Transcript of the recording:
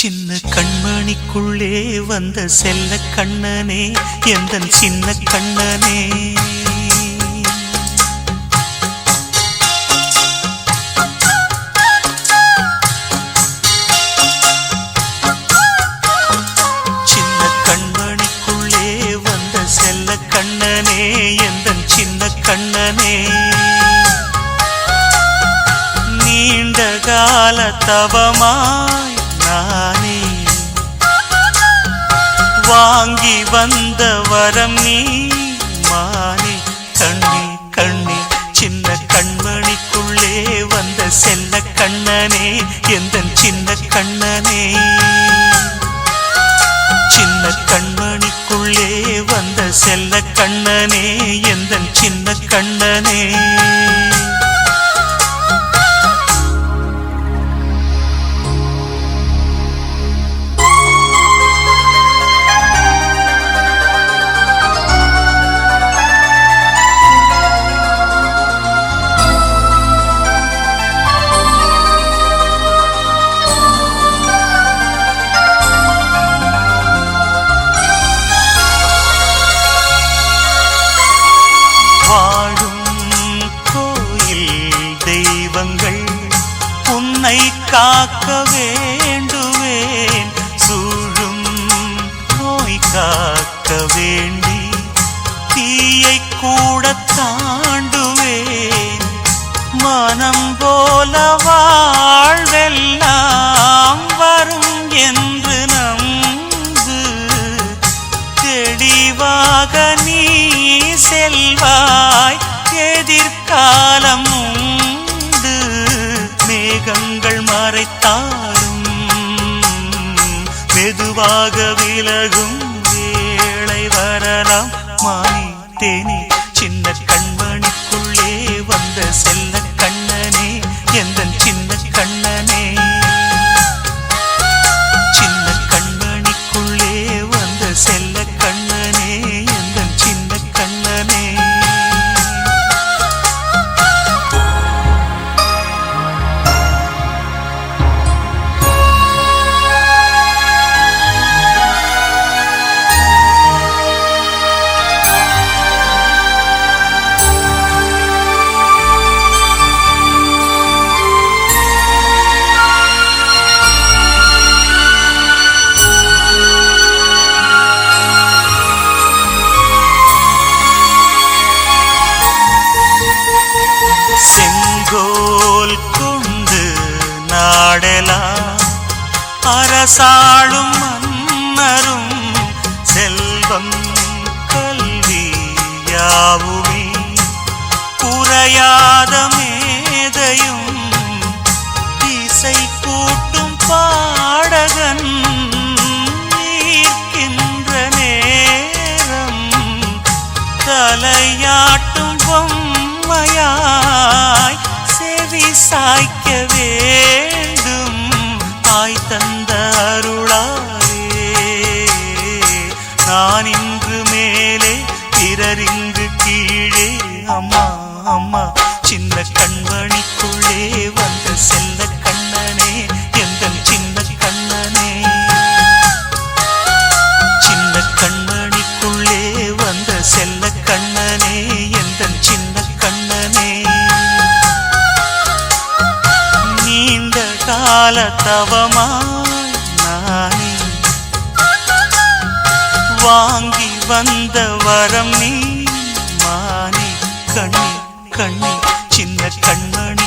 சின்ன கண்மணிக்குள்ளே வந்த செல்ல கண்ணனே எந்தன் சின்ன கண்ணனே சின்ன கண்மணிக்குள்ளே வந்த செல்ல கண்ணனே எந்தன் சின்ன கண்ணனே நீண்ட கால தவமாய் நானே வாங்கி வந்த வரம் நீ மானே கண்ணே கண்ணே சின்ன கண்மணிக்குள்ளே வந்த செல்ல கண்ணனே எந்தன் சின்ன கண்ணனே சின்ன கண்மணிக்குள்ளே வந்த செல்ல கண்ணனே எந்தன் சின்ன கண்ணனே உன்னை காக்க வேண்டுவேன் சூழும் நோய் காக்க வேண்டி தீயை கூட தாண்டுவேன் மனம் போல வாழ்வெல்லாம் வரும் என்று நம்பு தெளிவாக நீ செல்வாய் எதிர்காலம் மேகங்கள் மறைத்தாலும் மெதுவாக விலகும் வேளை வரலாம் மானே தேனே சின்ன கண்மணிக்குள்ளே வந்த செல்ல கண்ணனே எந்தன் சின்ன கண்ணனே சின்ன கண்மணிக்குள்ளே வந்த செல்ல கண்ணனே எந்தன் சின்ன கண்ணனே செங்கோல் கொண்டு நாடலாம் அரசாளும் மன்னரும் செல்வம் கல்வி யாவுமே குறையாத மேதையும் இசை கூட்டும் பாடகன் ஈர்க்கின்ற நேரம் தலையாட்டும் பொம்மையாய் செவி சாய்க்க வேண்டும் தாய் தந்த அருளாலே நான் இன்று மேலே பிறரிங்கு கீழே அம்மா அம்மா சின்ன கண்மணிக்குள்ளே வந்த செல்ல கண்ணனே எந்தன் சின்ன கண்ணனே சின்ன கண்மணிக்குள்ளே வந்த செல்ல கண்ணனே எந்தன் சின்ன கண்ணனே நீண்ட கால தவமாய் நானே வாங்கி வந்த வரம் நீ மானே கண்ணே கண்ணே சின்ன கண்மணி